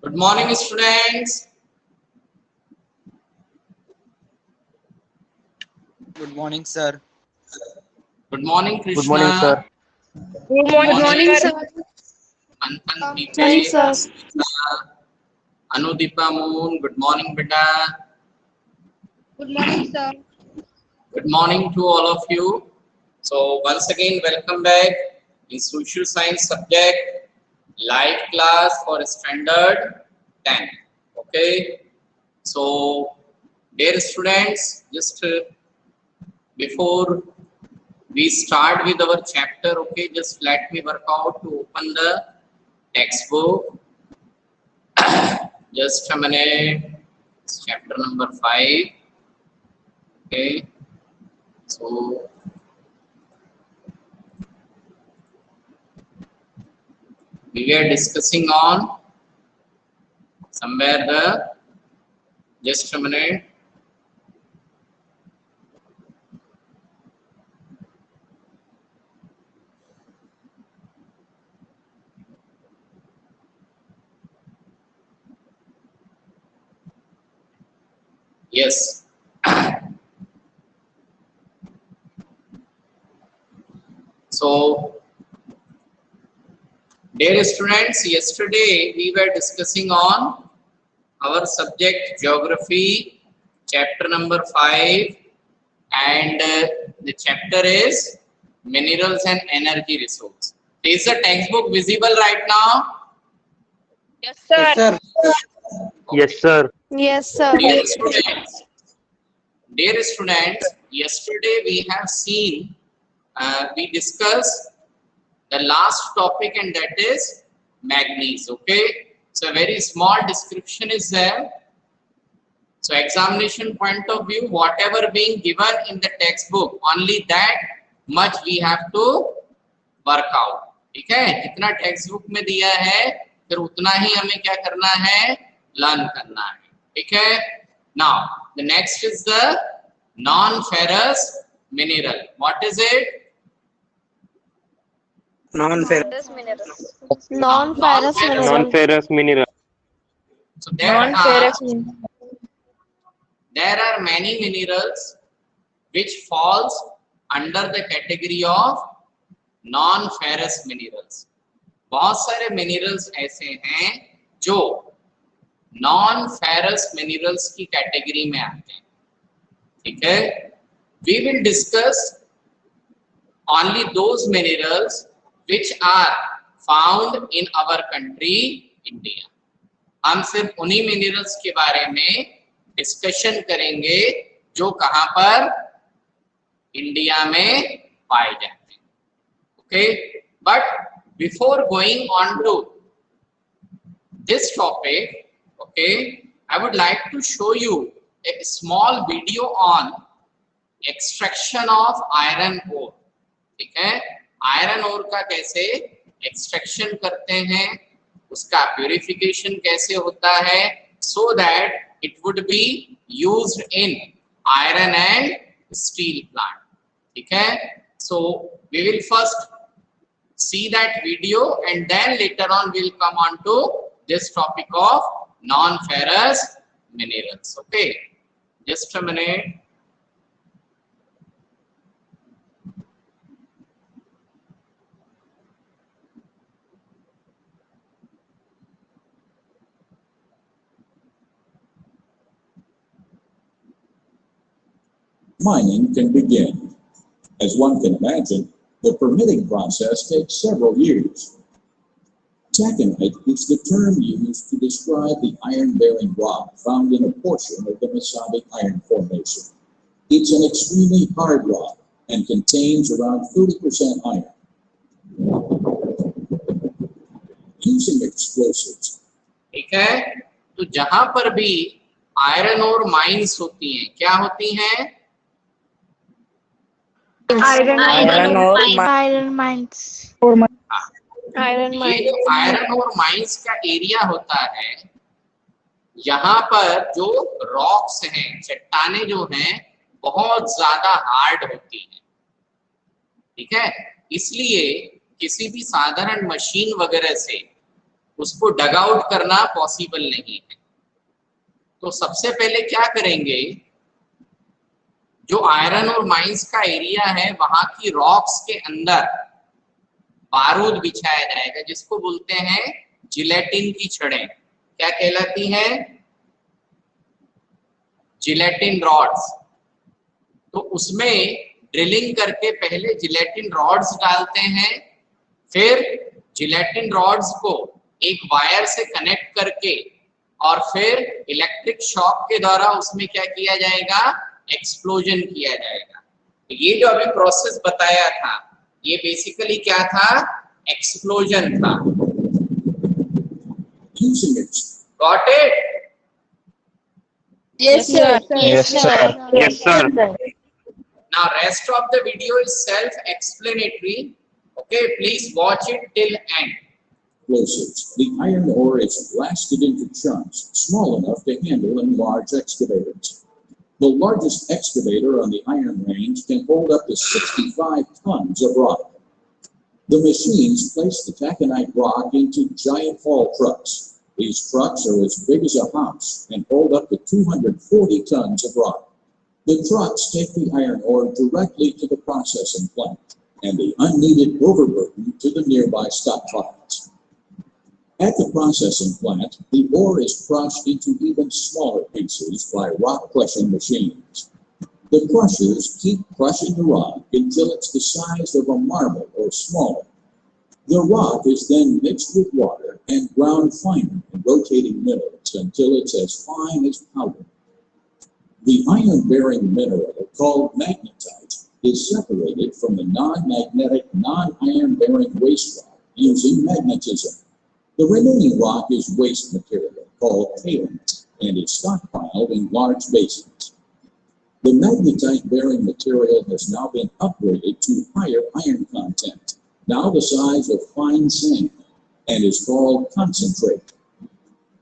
Good morning, students. Good morning, sir. Good morning, Krishna. Good morning, sir. Good morning, sir. Anpan Pipe, Morning, sir. Anudipa Moon. Good morning, beta. Good morning, sir. Good morning to all of you. So once again, welcome back in social science subject, live class for standard 10. Okay. So, dear students, just before we start with our chapter, okay, just let me work out to open the textbook. Just a minute. It's chapter number 5. Okay. So we were discussing on somewhere the, just a minute. Yes. So, dear students, yesterday we were discussing on our subject geography, chapter number 5, and the chapter is minerals and energy resource. Is the textbook visible right now? Yes, sir. Yes, sir. Yes, sir. Dear students, yesterday we have seen, we discussed the last topic, and that is manganese. Okay, so a very small description is there. So examination point of view, whatever being given in the textbook, only that much we have to work out. ठीक है, जितना text book में दिया है फिर उतना ही हमें क्या करना है, लर्न करना है. ठीक है. Now the next is the non-ferrous mineral. What is it? Non-ferrous mineral. Non-ferrous mineral. So there are many minerals which falls under the category of non-ferrous minerals. बहुत सारे minerals ऐसे हैं जो non-ferrous minerals की category में आते हैं. ठीक है. We will discuss only those minerals which are found in our country India. हम सिर्फ उन्हीं मिनरल्स के बारे में डिस्कशन करेंगे जो कहां पर इंडिया में पाए जाते हैं. Okay, but before going on to this topic, okay, I would like to show you a small video on extraction of iron ore. ठीक है, आयरन ओर का कैसे एक्सट्रैक्शन करते हैं, उसका प्यूरिफिकेशन कैसे होता है, so that it would be used in iron and steel plant. ठीक है. So we will first see that video and then later on will come on to this topic of non ferrous minerals. Okay, just a minute. Mining can begin. As one can imagine, the permitting process takes several years. Taconite is the term used to describe the iron-bearing rock found in a portion of the Mesotic Iron Formation. It's an extremely hard rock and contains around 30% iron. Using explosives. ठीक है, तो जहां पर भी iron और mines होती हैं, क्या होती हैं? Iron mines. ये जो आयरन और माइंस का एरिया होता है, यहाँ पर जो रॉक्स हैं, चट्टाने जो हैं, बहुत ज्यादा हार्ड होती हैं. ठीक है, इसलिए किसी भी साधारण मशीन वगैरह से उसको डग आउट करना पॉसिबल नहीं है। तो सबसे पहले क्या करेंगे, जो आयरन और माइंस का एरिया है वहां की रॉक्स के अंदर बारूद बिछाया जाएगा, जिसको बोलते हैं जिलेटिन की छड़ें। क्या कहलाती हैं? Gelatin rods. तो उसमें ड्रिलिंग करके पहले जिलेटिन रॉड्स डालते हैं, फिर जिलेटिन रॉड्स को एक वायर से कनेक्ट करके और फिर इलेक्ट्रिक शॉक के द्वारा उसमें क्या किया जाएगा, एक्सप्लोजन किया जाएगा। तो ये जो अभी प्रोसेस बताया था ये बेसिकली क्या था, एक्सप्लोजन था। Got it? Yes, sir. Yes, sir. Yes, sir. Now rest of the video is self-explanatory. Okay, please watch it till end. Explosives. The iron ore is blasted into chunks small enough to handle in large excavators. The largest excavator on the Iron Range can hold up to 65 tons of rock. The machines place the taconite rock into giant haul trucks. These trucks are as big as a house and hold up to 240 tons of rock. The trucks take the iron ore directly to the processing plant and the unneeded overburden to the nearby stockpiles. At the processing plant, the ore is crushed into even smaller pieces by rock crushing machines. The crushers keep crushing the rock until it's the size of a marble or smaller. The rock is then mixed with water and ground finer in rotating mills until it's as fine as powder. The iron-bearing mineral called magnetite is separated from the non-magnetic, non-iron-bearing waste rock using magnetism. The remaining rock is waste material called kaolin and is stockpiled in large basins. The magnetite-bearing material has now been upgraded to higher iron content, now the size of fine sand, and is called concentrate.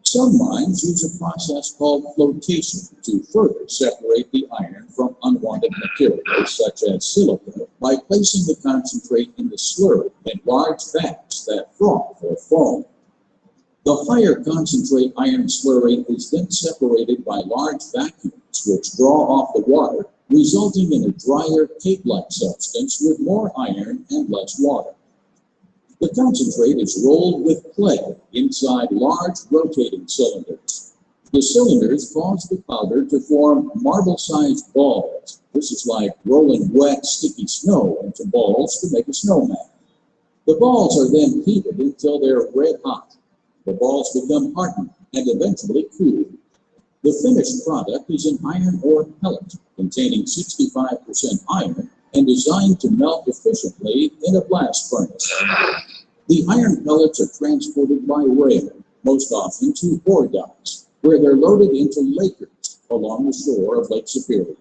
Some mines use a process called flotation to further separate the iron from unwanted materials such as silica by placing the concentrate in the slurry in large vats that froth or foam. The higher concentrate iron slurry is then separated by large vacuums which draw off the water, resulting in a drier cake-like substance with more iron and less water. The concentrate is rolled with clay inside large rotating cylinders. The cylinders cause the powder to form marble-sized balls. This is like rolling wet, sticky snow into balls to make a snowman. The balls are then heated until they're red hot. The balls become hardened and eventually cooled. The finished product is an iron ore pellet containing 65% iron and designed to melt efficiently in a blast furnace. The iron pellets are transported by rail, most often to ore docks, where they're loaded into lakers along the shore of Lake Superior.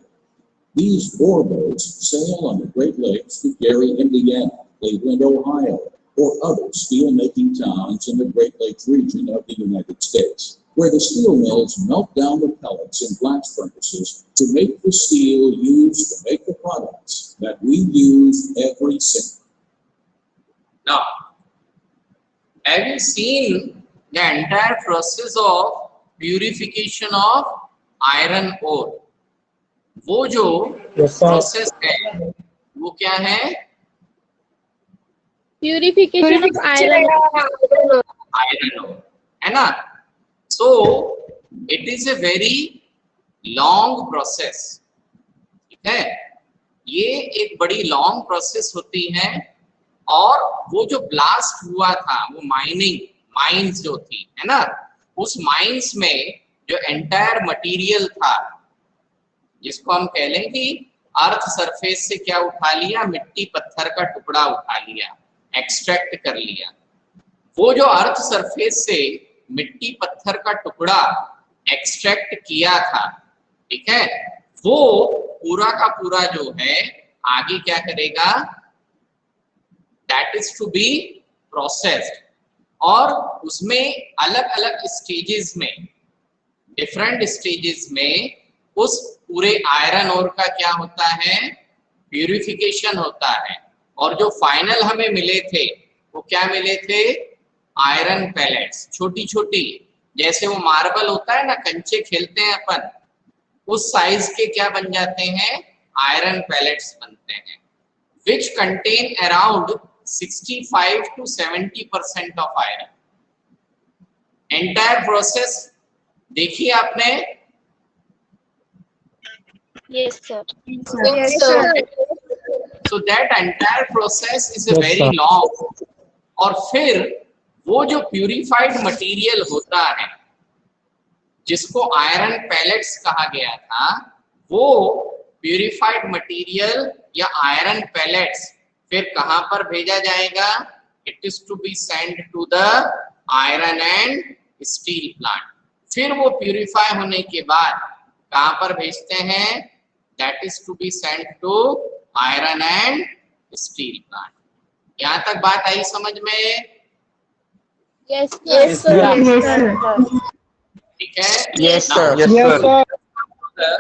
These ore boats sail on the Great Lakes to Gary, Indiana, Cleveland, Ohio, or other steel-making towns in the Great Lakes region of the United States, where the steel mills melt down the pellets in blast furnaces to make the steel used to make the products that we use every single day. Now, have you seen the entire process of purification of iron ore? वो जो process है वो क्या है? Purification of iron. Iron ore, है ना? So it is a very long process. ठीक है, ये एक बड़ी लॉन्ग प्रोसेस होती है। और वो जो ब्लास्ट हुआ था वो माइंस जो थी, है ना, उस माइंस में जो एंटायर मटेरियल था, जिसको हम कह लें कि अर्थ सरफेस से क्या उठा लिया, मिट्टी पत्थर का टुकड़ा उठा लिया, एक्सट्रैक्ट कर लिया। वो जो अर्थ सरफेस से मिट्टी पत्थर का टुकड़ा एक्सट्रैक्ट किया था, ठीक है, वो पूरा का पूरा जो है आगे क्या करेगा, that is to be processed. और उसमें अलग अलग स्टेजेस में, डिफरेंट स्टेजेस में उस पूरे आयरन ओर का क्या होता है, प्यूरिफिकेशन होता है। और जो फाइनल हमें मिले थे वो क्या मिले थे, आयरन पैलेट्स, छोटी छोटी, जैसे वो मार्बल होता है ना, कंचे खेलते हैं अपन, उस साइज के क्या बन जाते हैं, आयरन पैलेट्स बनते हैं, which contain around 65 to 70% of iron. Entire process देखिए आपने, Yes, sir. Yes, sir. so that entire process is a Yes, very sir. long. और फिर वो जो प्यूरिफाइड मटेरियल होता है जिसको आयरन पैलेट्स कहा गया था, वो प्यूरिफाइड मटेरियल या आयरन पैलेट्स फिर कहां पर भेजा जाएगा, it is to be send to the iron and steel plant. फिर वो प्यूरिफाई होने के बाद कहां पर भेजते हैं, that is to be send to iron and steel plant. यहां तक बात आई समझ में? Yes, sir. Yes, sir. Yes, sir. ठीक है? Yes, Now, sir. Yes, sir.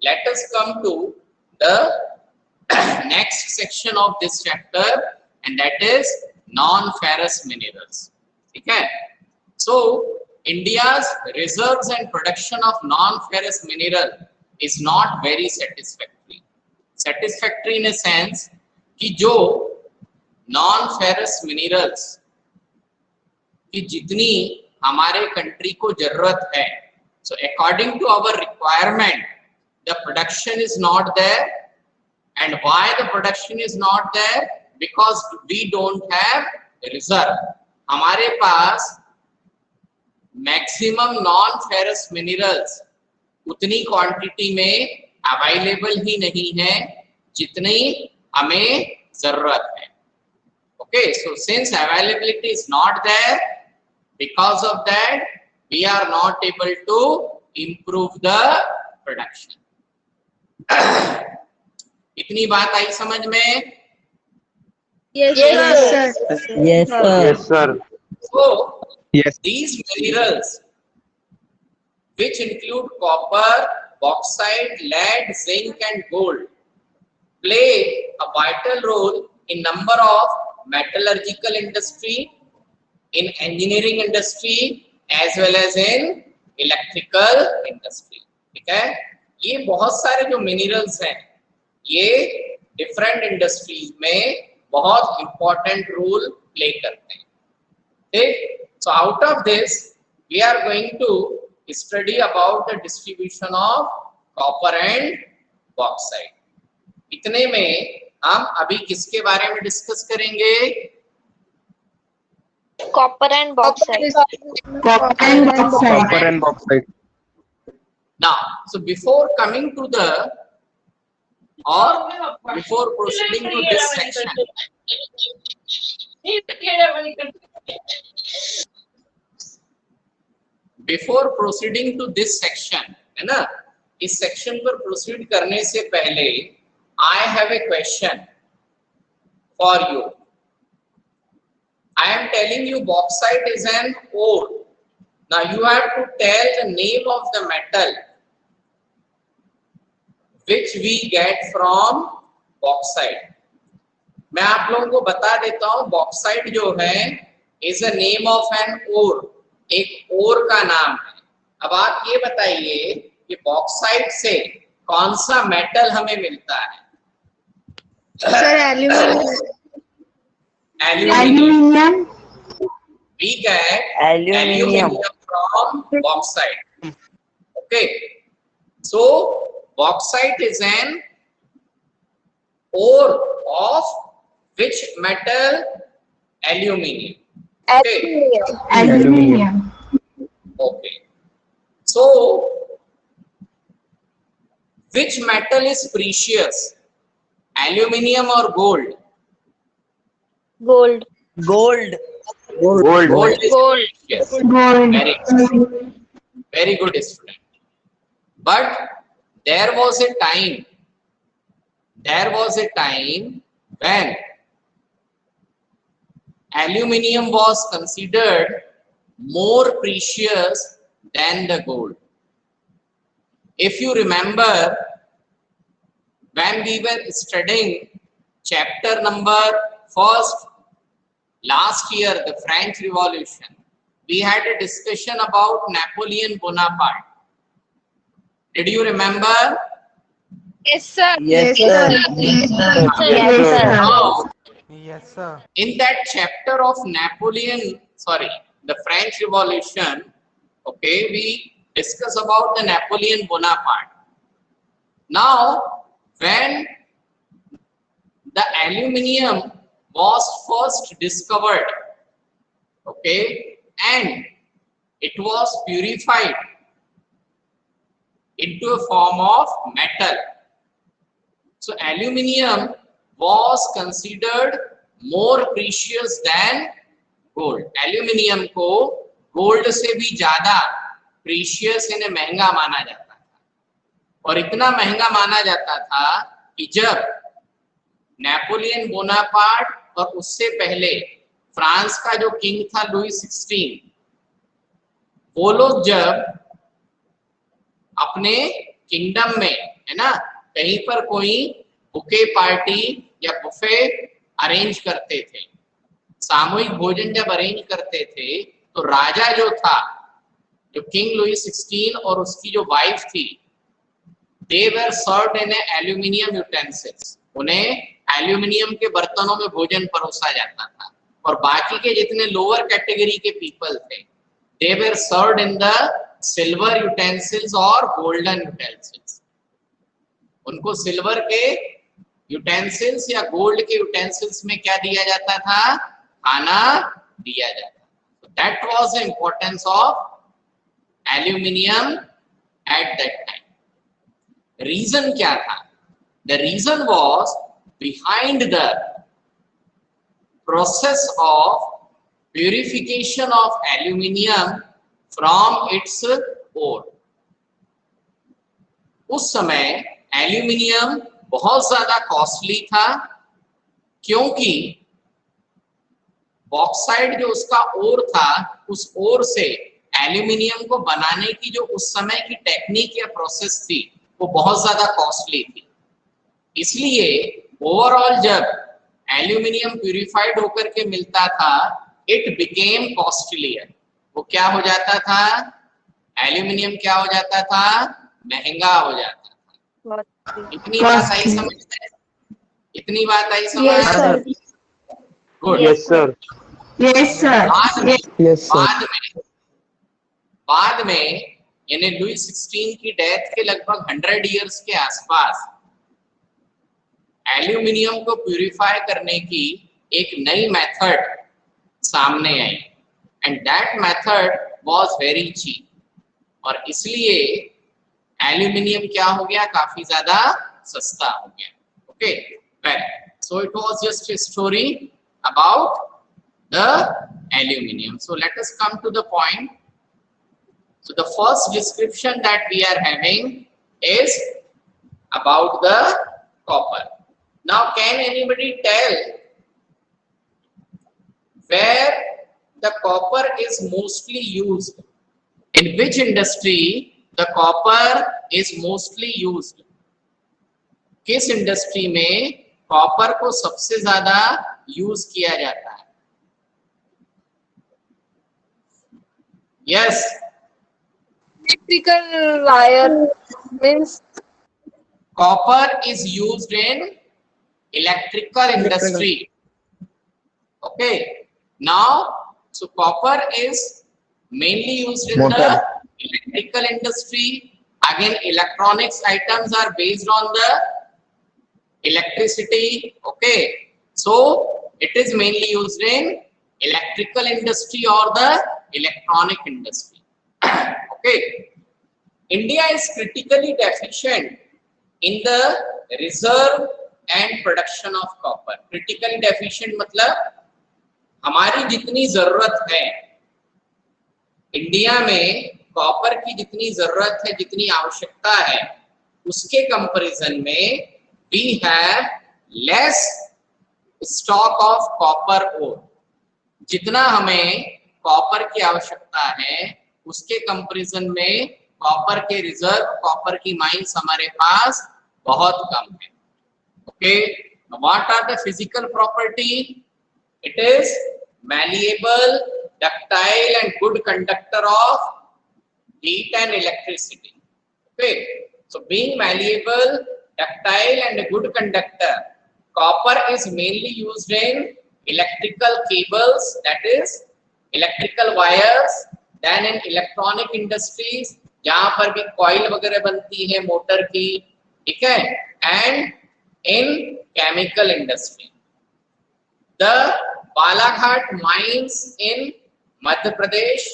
let us come to the next section of this chapter, and that is non-ferrous minerals. ठीक है? So India's reserves and production of non-ferrous mineral is not very satisfactory. Satisfactory in a sense कि जो non-ferrous minerals की जितनी हमारे country को जरूरत है, so according to our requirement the production is not there. And why the production is not there? Because we don't have reserve. हमारे पास maximum non ferrous minerals उतनी क्वांटिटी में अवेलेबल ही नहीं है जितनी हमें जरूरत है। Okay, so since availability is not there, because of that we are not able to improve the production. इतनी बात आई समझ में? Yes, Yes, sir. sir. Yes, sir. Yes, sir. So Yes. these minerals, which include copper, bauxite, lead, zinc and gold, play a vital role in number of metallurgical industry, in engineering industry as well as in electrical industry. ठीक है? ये बहुत सारे जो minerals हैं ये different industries में बहुत इंपॉर्टेंट रोल प्ले करते हैं। ठीक? So out of this we are going to study about the distribution of copper and bauxite. इतने में हम अभी किसके बारे में डिस्कस करेंगे? Copper and bauxite. Copper and bauxite. Copper and bauxite. Now, so before coming to the or before proceeding to this section, before proceeding to this section, है ना? इस सेक्शन पर प्रोसीड करने से पहले I have a question for you. I am telling you bauxite is an ore. Now you have to tell the name of the metal which we get from bauxite. मैं आप लोगों को बता देता हूं, बॉक्साइट जो है is a name of an ore, एक ओर का नाम है। अब आप ये बताइए कि बॉक्साइट से कौन सा मेटल हमें मिलता है? Sir, aluminum. Aluminium. We get Aluminium. aluminium from bauxite. Okay, so bauxite is an ore of which metal? Aluminium. Okay. Aluminium. Okay. So which metal is precious? Aluminium or gold? Gold. Gold. Gold. Gold is Gold. precious. Gold. Very good student. But there was a time when aluminium was considered more precious than the gold. If you remember, when we were studying chapter number first last year, the French Revolution, we had a discussion about Napoleon Bonaparte. Did you remember? Yes, sir. Yes, sir. Yes, Yes, sir. sir. Now, Yes, sir. in that chapter of the French Revolution, okay, we discuss about the Napoleon Bonaparte. Now, when the aluminium was first discovered, okay, and it was purified into a form of metal. So aluminium was considered more precious than gold. Aluminium को gold से भी ज़्यादा precious यानी महंगा माना जाता था, और इतना महंगा माना जाता था कि जब नेपोलियन बोनापार्ट और उससे पहले फ्रांस का जो किंग था लुई 16, वो लोग जब अपने किंगडम में, है ना, कहीं पर कोई बुके पार्टी या बुफे अरेंज करते थे, सामूहिक भोजन जब अरेंज करते थे, तो राजा जो था, जो किंग लुई 16 और उसकी जो वाइफ थी, they were served in aluminium utensils, उन्हें एल्यूमिनियम के बर्तनों में भोजन परोसा जाता था, और बाकी के जितने लोअर कैटेगरी के पीपल थे, they were served in the silver utensils और गोल्डन यूटेंसिल्स। उनको सिल्वर के यूटेंसिल्स या गोल्ड के यूटेंसिल्स में क्या दिया जाता था? खाना दिया जाता था। That was the importance of aluminium at that time. Reason क्या था? The reason was behind the process of purification of aluminium from its ore. उस समय एल्यूमिनियम बहुत ज्यादा कॉस्टली था, क्योंकि बॉक्साइट जो उसका ओर था, उस ओर से एल्यूमिनियम को बनाने की जो उस समय की टेक्निक या प्रोसेस थी, वो बहुत ज्यादा कॉस्टली थी। इसलिए ओवरऑल जब एल्यूमिनियम प्यूरिफाइड होकर के मिलता था, इट बिकेम कॉस्टलियर। वो क्या हो जाता था? एल्यूमिनियम क्या हो जाता था? महंगा हो जाता था। इतनी बात आई समझ में? इतनी बात आई समझ? Yes, sir. Good. Yes, sir. Yes, sir. Yes, sir. बाद में यानी लुई 16 की डेथ के लगभग 100 इयर्स के आसपास एल्यूमिनियम को प्यूरिफाई करने की एक नई मेथड सामने आई, and that method was very cheap, और इसलिए एल्यूमिनियम क्या हो गया? काफी ज्यादा सस्ता हो गया। Okay, well, so it was just a story about the aluminium. So let us come to the point. So the first description that we are having is about the copper. Now can anybody tell where the copper is mostly used? In which industry the copper is mostly used? किस industry में copper को सबसे ज्यादा use किया जाता है? Yes, Electrical wire means copper is used in electrical industry. Okay, now so copper is mainly used in the electrical industry. Again, electronics items are based on the electricity. Okay, so it is mainly used in electrical industry or the electronic industry. Okay, India is critically deficient in the reserve and production of copper. Critically deficient मतलब हमारी जितनी जरूरत है, India में copper की जितनी जरूरत है, जितनी आवश्यकता है, उसके कंपैरिजन में we have less stock of copper ore. जितना हमें कॉपर की आवश्यकता है, उसके कंपैरिजन में कॉपर के रिजर्व, कॉपर की माइंस हमारे पास बहुत कम है. Okay, what are the physical property? It is malleable, ductile and good conductor of heat and electricity. Okay, so being malleable, ductile and a good conductor, copper is mainly used in electrical cables, that is electrical wires, then in electronic industries जहां पर भी coil वगैरह बनती है motor की, ठीक है, and in chemical industry. The Balaghat mines in Madhya Pradesh,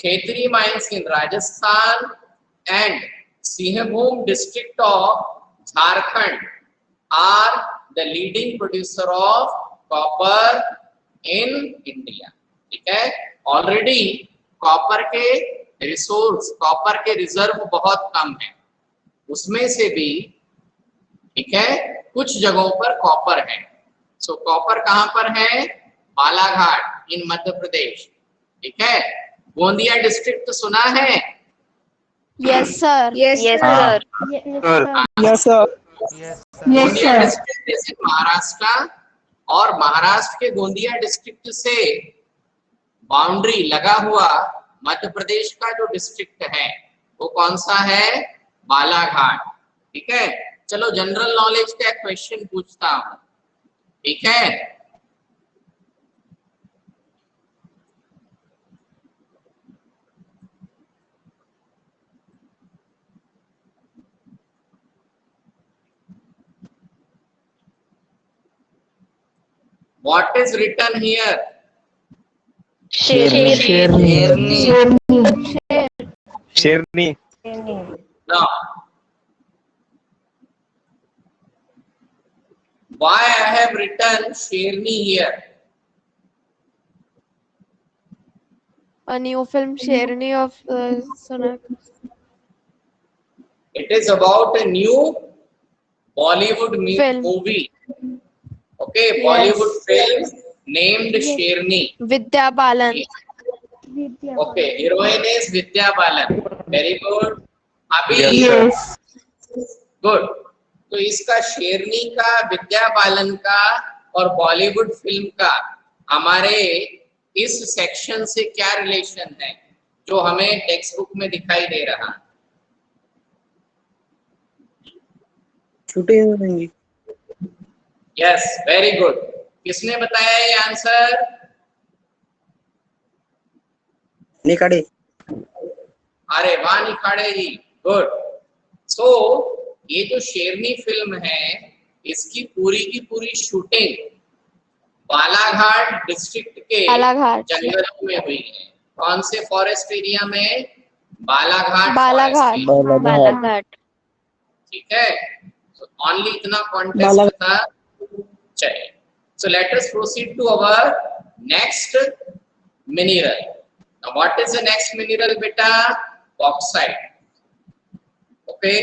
Khetri mines in Rajasthan and Singhbhum district of Jharkhand are the leading producer of copper in India. ठीक है, ऑलरेडी कॉपर के रिसोर्स, कॉपर के रिजर्व बहुत कम है, उसमें से भी, ठीक है, कुछ जगहों पर कॉपर है. सो कॉपर कहां पर है? बालाघाट इन मध्य प्रदेश. ठीक है, गोंदिया डिस्ट्रिक्ट सुना है? Yes, sir. Yes, Yes, sir. Yes, sir. Yes, sir. Yes, Gondia sir. District जैसे महाराष्ट्र, और महाराष्ट्र के गोंदिया डिस्ट्रिक्ट से बाउंड्री लगा हुआ मध्य प्रदेश का जो डिस्ट्रिक्ट है वो कौन सा है? बालाघाट. ठीक है, चलो जनरल नॉलेज का क्वेश्चन पूछता हूं. ठीक है, what is written here? Sherni. Sherni. Now, why I have written Sherni here? A new film, Sherni of Sonak. It is about a new Bollywood Film. movie. Okay, Yes. Bollywood film named Sherni. Vidya Balan. Okay, heroine is Vidya Balan. Very good. अभी Yes. Good. तो इसका शेरनी का, विद्या बालन का और Bollywood film का हमारे इस सेक्शन से क्या रिलेशन है जो हमें टेक्स्ट बुक में दिखाई दे रहा? Shooting. Yes, very good. किसने बताया ये आंसर? Nikade. अरे वाह निखाड़े जी, गुड. सो ये जो शेरनी फिल्म है इसकी पूरी की पूरी शूटिंग बालाघाट डिस्ट्रिक्ट के बालाघाट. जंगलों में हुई है. कौन से फॉरेस्ट एरिया में? बालाघाट. बालाघाट. forest area. बालाघाट. ठीक है, तो ओनली इतना कॉन्टेक्स्ट था. चलिए, so let us proceed to our next mineral. Now what is the next mineral बेटा? Bauxite. Okay,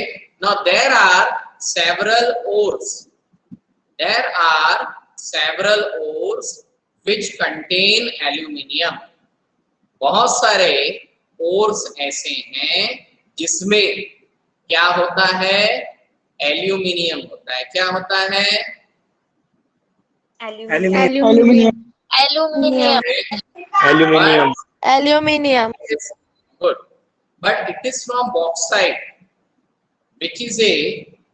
now there are several ores. There are several ores which contain aluminium. बहुत सारे ores ऐसे हैं जिसमें क्या होता है? एल्यूमिनियम होता है. क्या होता है? Aluminium. Aluminium. Aluminium. Aluminium. It's good, but it is from bauxite, which is a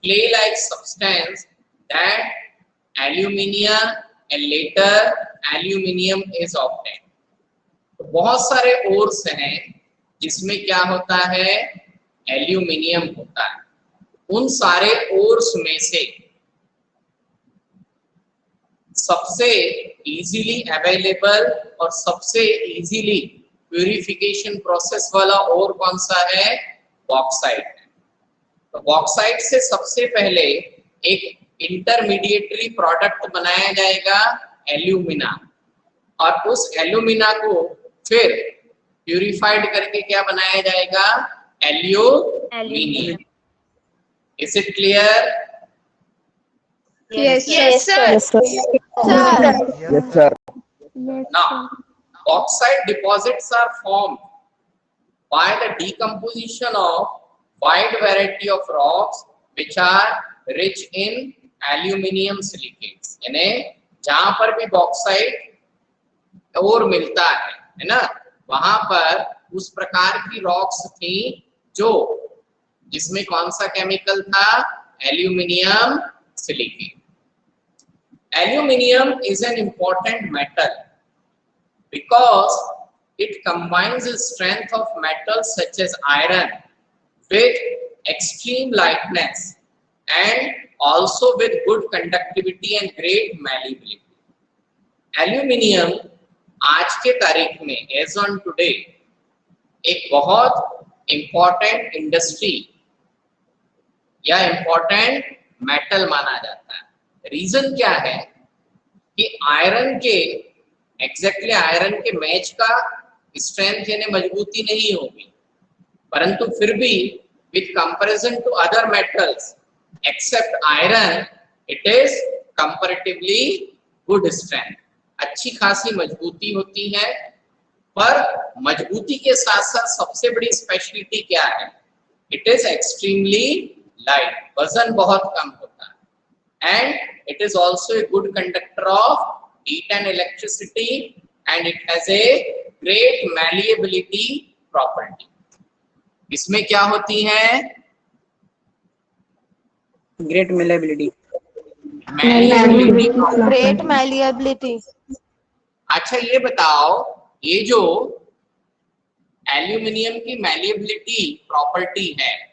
clay-like substance that alumina and later aluminium is obtained. तो बहुत सारे ओर्स हैं जिसमें क्या होता है? एल्यूमिनियम होता है. उन सारे ओर्स में से सबसे इजीली अवेलेबल और सबसे इजीली प्यूरिफिकेशन प्रोसेस वाला ओर कौन सा है? बॉक्साइट है. तो बॉक्साइट से सबसे पहले एक इंटरमीडिएटरी प्रोडक्ट बनाया जाएगा, एल्यूमिना, और उस एल्यूमिना को फिर प्यूरिफाइड करके क्या बनाया जाएगा? Aluminium. Is it clear? Yes, sir. Yes, sir. Yes, sir. Now, bauxite deposits are formed by the decomposition of wide variety of rocks which are rich in aluminium silicates. यानी जहां पर भी बॉक्साइट और मिलता है ना, वहां पर उस प्रकार की रॉक्स थी जो जिसमें कौन सा केमिकल था, aluminium silicate. Aluminium is an important metal because it combines the strength of metals such as iron with extreme lightness and also with good conductivity and great malleability. Aluminium आज के तारीख में as on today एक बहुत important industry या important metal माना जाता है। रीजन क्या है कि आयरन के एग्जैक्टली आयरन के मैच का स्ट्रेंथ यानी मजबूती नहीं होगी, परंतु फिर भी with comparison to other metals except iron it is comparatively good strength, अच्छी खासी मजबूती होती है। पर मजबूती के साथ साथ सबसे बड़ी स्पेशलिटी क्या है, इट इज एक्सट्रीमली लाइट, वजन बहुत कम होता है। And it is also a good conductor of heat and electricity and it has a great malleability property. इसमें क्या होती है, Great malleability. Great malleability. अच्छा ये बताओ, ये जो एल्यूमिनियम की मैलिएबिलिटी प्रॉपर्टी है,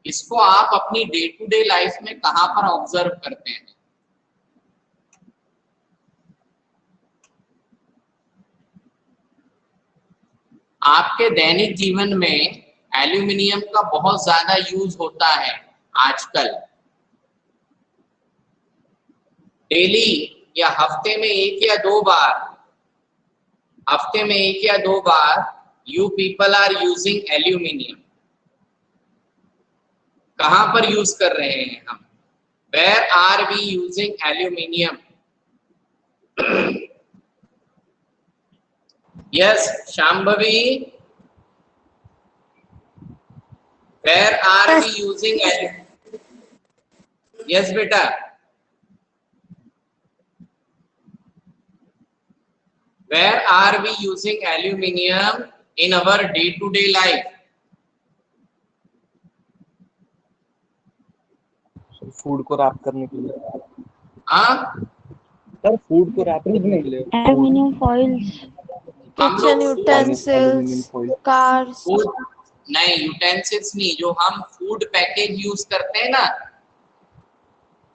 इसको आप अपनी डे टू डे लाइफ में कहां पर ऑब्जर्व करते हैं? आपके दैनिक जीवन में एल्यूमिनियम का बहुत ज्यादा यूज होता है आजकल। डेली या हफ्ते में एक या दो बार you people are using aluminium. कहां पर यूज कर रहे हैं हम? Where are we using aluminium? Yes Shambhavi, where are we using aluminium? Yes बेटा, where are we using aluminium in our day to day life? Food को रैप करने के लिए। हाँ सर फूड को रैप करने के लिए aluminium foils, Kitchen utensils, cars. Food नहीं, यूटेंसिल्स नहीं, जो हम फूड पैकेज यूज करते हैं ना,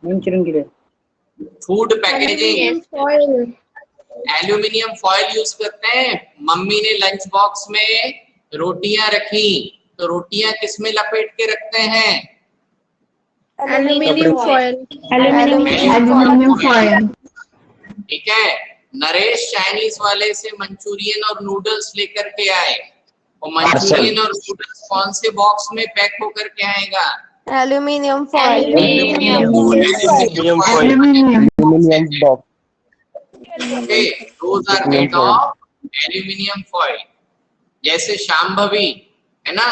मंचूरियन के लिए food packaging, aluminium foil use करते हैं। मम्मी ने लंच बॉक्स में रोटियां रखी तो रोटियां किसमें लपेट के रखते हैं? Aluminium foil. एल्युमिनियम फॉइल, ठीक है। नरेश चाइनीज वाले से मंचूरियन और नूडल्स लेकर के आए, और मंचूरियन और नूडल्स कौन से बॉक्स में पैक होकर के आएगा? Aluminium foil. Aluminium box. Okay, those are made of aluminium foil. जैसे शांभवी है ना,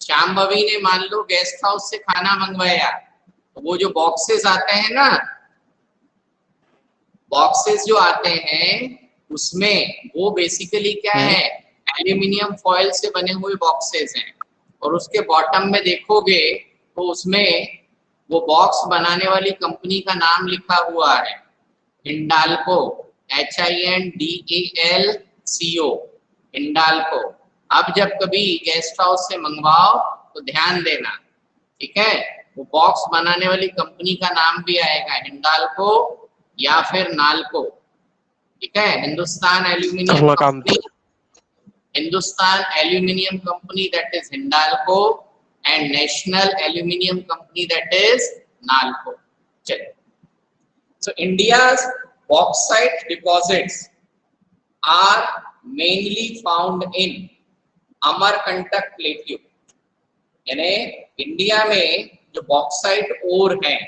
शांभवी ने मान लो गेस्ट हाउस से खाना मंगवाया, तो वो जो बॉक्सेस आते हैं ना, बॉक्सेस जो आते हैं उसमें वो बेसिकली क्या है, एल्यूमिनियम फॉइल से बने हुए बॉक्सेस हैं। और उसके बॉटम में देखोगे तो उसमें वो बॉक्स बनाने वाली कंपनी का नाम लिखा हुआ है, हिंडाल्को, HINDALCO, हिंडाल्को। अब जब कभी गेस्ट हाउस से मंगवाओ तो ध्यान देना, ठीक है, वो बॉक्स बनाने वाली कंपनी का नाम भी आएगा, हिंडाल्को या फिर नाल्को, ठीक है। Hindustan aluminium company, Hindustan aluminium company that is Hindalco, and national aluminium company that is Nalco. चलिए, so India's bauxite deposits are mainly found in Amarkantak plateau, यानी इंडिया में जो बॉक्साइट ओर है,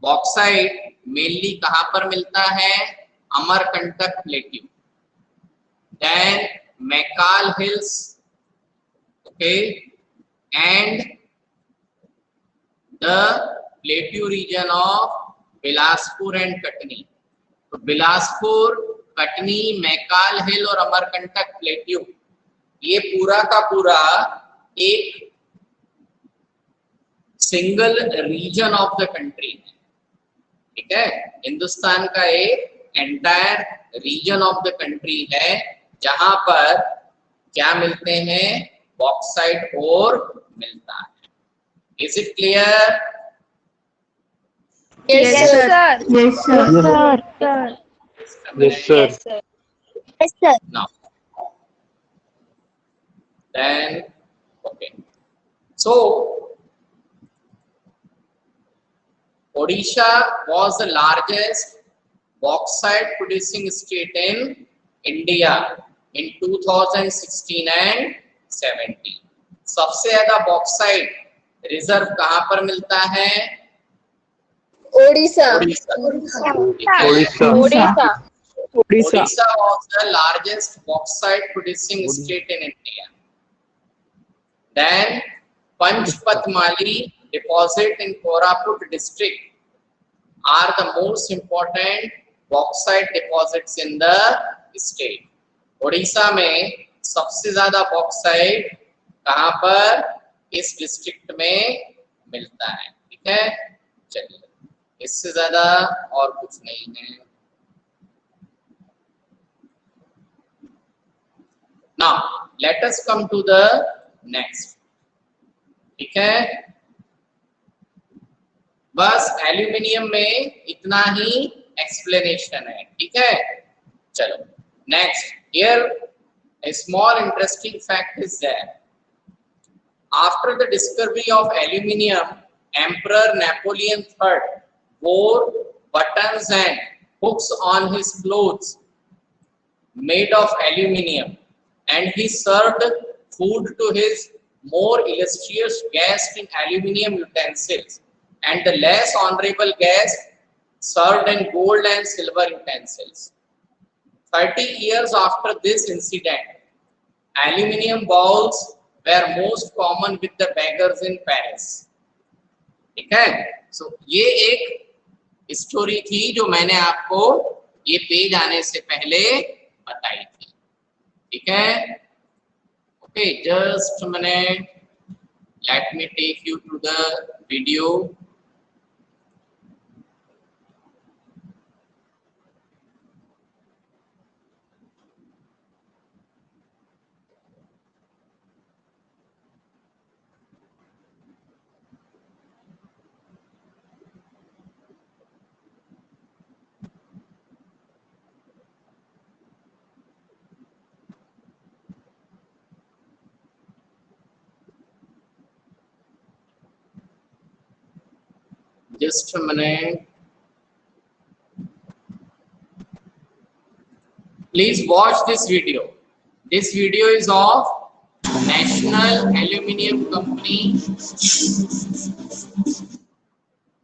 बॉक्साइट मेनली कहां पर मिलता है? Amarkantak plateau, then Maikal hills, okay, and the plateau region of Bilaspur and Katni. तो बिलासपुर, कटनी, मैकाल हिल और अमरकंटक प्लेट्यू, ये पूरा का पूरा एक single region of the country है, ठीक है। हिंदुस्तान का एक entire region of the country है जहां पर क्या मिलते हैं, बॉक्साइट और मिलता है। Is it clear? Yes, sir. Yes, sir. Yes, sir. Now, then, okay. So, Odisha was the largest bauxite producing state in India in 2016 and 17. सबसे ज्यादा बॉक्साइट रिजर्व कहां पर मिलता है? Odisha. Odisha. Odisha was the largest bauxite producing state in India. Then Panchpatmali deposit in Koraput district are the most important bauxite deposits in the state. Odisha में सबसे ज्यादा bauxite कहां पर? इस डिस्ट्रिक्ट में मिलता है, ठीक है। चलिए, इससे ज्यादा और कुछ नहीं है। Now let us come to the next, ठीक है। बस एल्यूमिनियम में इतना ही एक्सप्लेनेशन है, ठीक है। चलो next, here a small interesting fact is there. After the discovery of aluminium, Emperor Napoleon III wore buttons and hooks on his clothes made of aluminium, and he served food to his more illustrious guests in aluminium utensils, and the less honorable guests served in gold and silver utensils. 30 years after this incident, aluminium bowls were most common with the beggars in Paris. ठीक है। सो ये एक story थी जो मैंने आपको ये page आने से पहले बताई थी, ठीक है। Okay, just minute, let me take you to the video. Just a minute. Please watch this video. This video is of National Aluminium Company,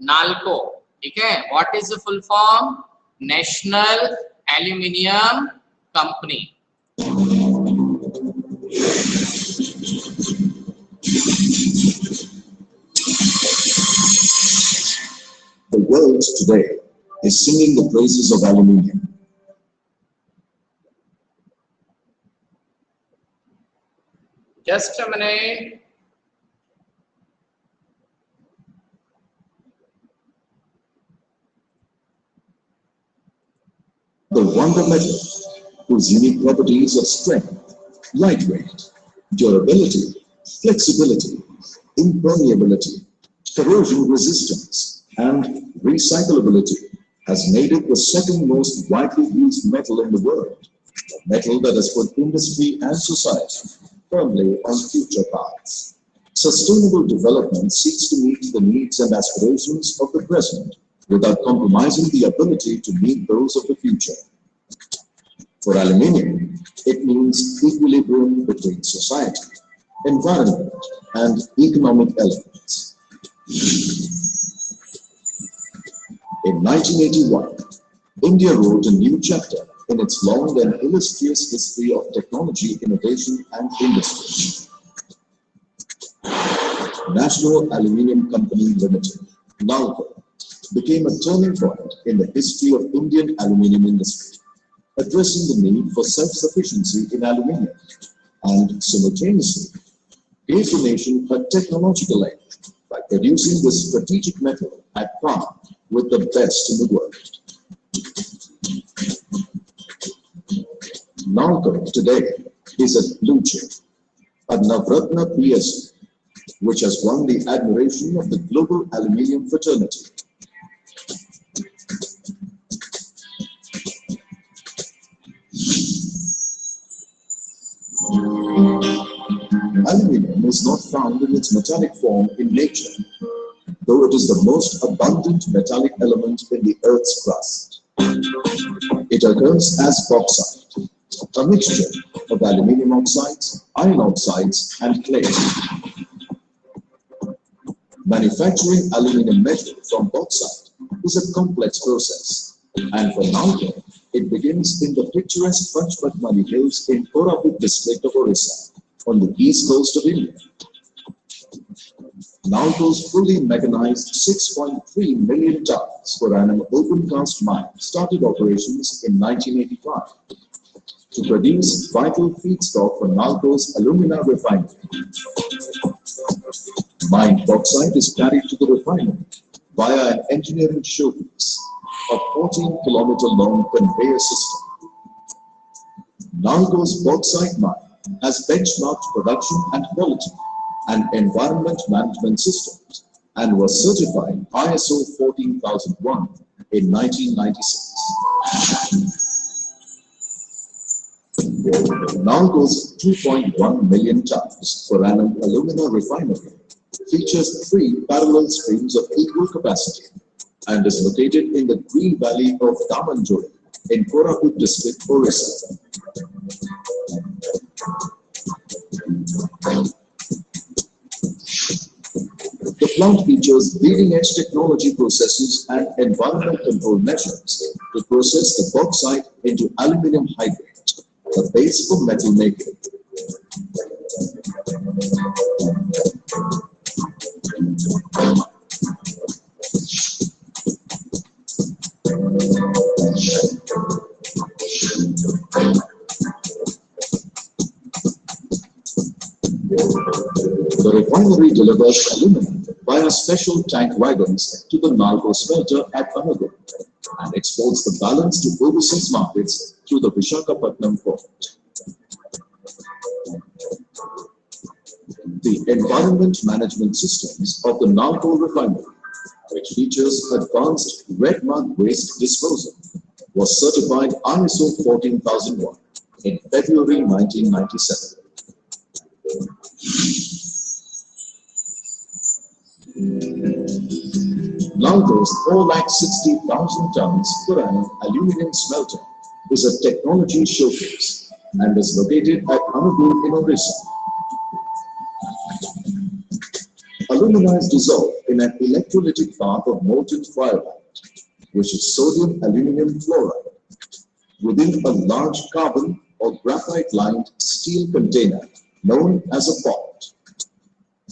NALCO. ठीक है। What is the full form? National Aluminium Company. The world today is singing the praises of aluminium. Just a minute. The wonder metal, whose unique properties of strength, lightweight, durability, flexibility, impermeability, corrosion resistance, and recyclability has made it the second most widely used metal in the world, a metal that has put industry and society firmly on future paths. Sustainable development seeks to meet the needs and aspirations of the present without compromising the ability to meet those of the future. For aluminium, it means equilibrium between society, environment, and economic elements. In 1981, India wrote a new chapter in its long and illustrious history of technology, innovation, and industry. National Aluminium Company Limited, NALCO, became a turning point in the history of Indian aluminium industry. addressing the need for self-sufficiency in aluminium and simultaneously gave the nation a technological edge by producing this strategic metal at par with the best in the world. Nalco today is a blue chip, a Navratna PSU, which has won the admiration of the global aluminium fraternity. Aluminium is not found in its metallic form in nature, though it is the most abundant metallic element in the Earth's crust. It occurs as bauxite, a mixture of aluminium oxides, iron oxides, and clays. Manufacturing aluminium metal from bauxite is a complex process, and for Nalco, it begins in the picturesque Panchpadmani Hills in Koraput district of Orissa, on the east coast of India. Nalco's fully mechanized 6.3 million tons per annum open cast mine started operations in 1985 to produce vital feedstock for Nalco's alumina refinery. Mined bauxite is carried to the refinery via an engineering showpiece, a 14-kilometer-long conveyor system. Nalco's bauxite mine has benchmarked production and quality and environment management systems and was certified ISO 14001 in 1996. Nalco's 2.1 million tons per annum alumina refinery features 3 parallel streams of equal capacity and is located in the green valley of Damanjodi in Koraput district, Orissa. The plant features leading-edge technology processes and environmental control measures to process the bauxite into aluminium hydrate, the base for metal making. The refinery delivers aluminum via special tank wagons to the Nalco smelter at Anagur and exports the balance to overseas markets through the Visakhapatnam port. The environment management systems of the Nalco refinery, which features advanced red mud waste disposal, was certified ISO 14001 in February 1997. Nalco's 460,000 tons per annum aluminium smelter is a technology showcase and is located at Anagur in Orissa. Alumina is dissolved in an electrolytic bath of molten fluoride, which is sodium aluminum fluoride, within a large carbon or graphite-lined steel container known as a pot.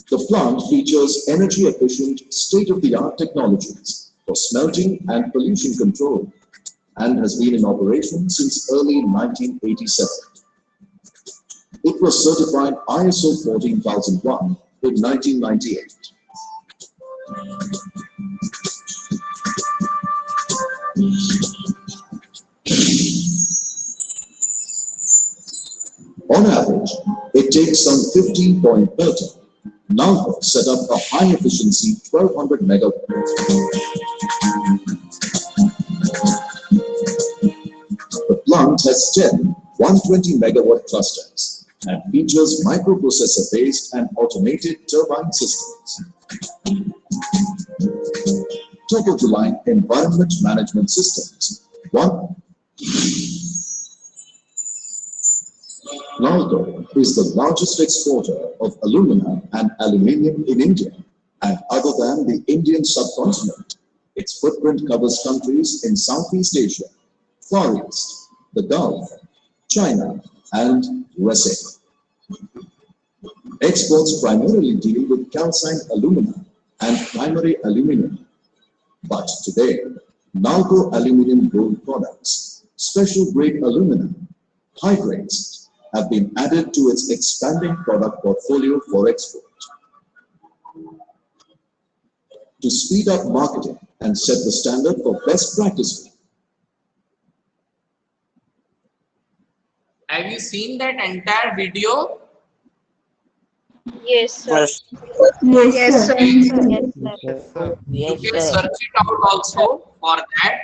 The plant features energy-efficient, state-of-the-art technologies for smelting and pollution control and has been in operation since early 1987. It was certified ISO 14001 in 1998. On average, it takes some 15.30. Nalco set up a high-efficiency 1200 megawatt. The plant has 10 120 megawatt clusters and features microprocessor-based and automated turbine systems. Top-of-the-line environment management systems. Nalco is the largest exporter of alumina and aluminium in India, and other than the Indian subcontinent, its footprint covers countries in Southeast Asia, Far East, the Gulf, China, and USA. Exports primarily deal with calcined alumina and primary aluminium, but today, Nalco aluminium gold products, special grade aluminum, hydrates, have been added to its expanding product portfolio for export. To speed up marketing and set the standard for best practices, have you seen that entire video? Yes, sir. Yes, sir. Yes, sir. You can search it out also for that.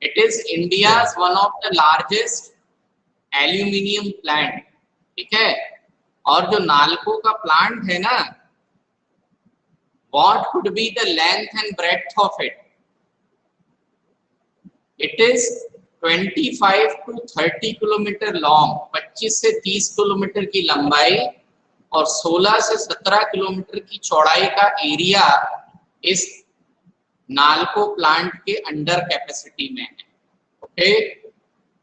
It is India's one of the largest aluminium plant. ठीक है? और जो नालको का plant है ना, what could be the length and breadth of it? It is 25 to 30 kilometre long, 25 से 30 kilometre की लंबाई और 16 से 17 किलोमीटर की चौड़ाई का एरिया इस नालको प्लांट के अंडर कैपेसिटी में है. Okay,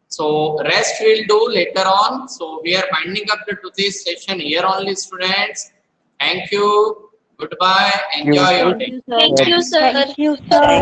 so rest we'll do later on. So we are winding up the today's session here only, students. Thank you. Goodbye. Enjoy your day. Thank you, sir. Thank you, sir.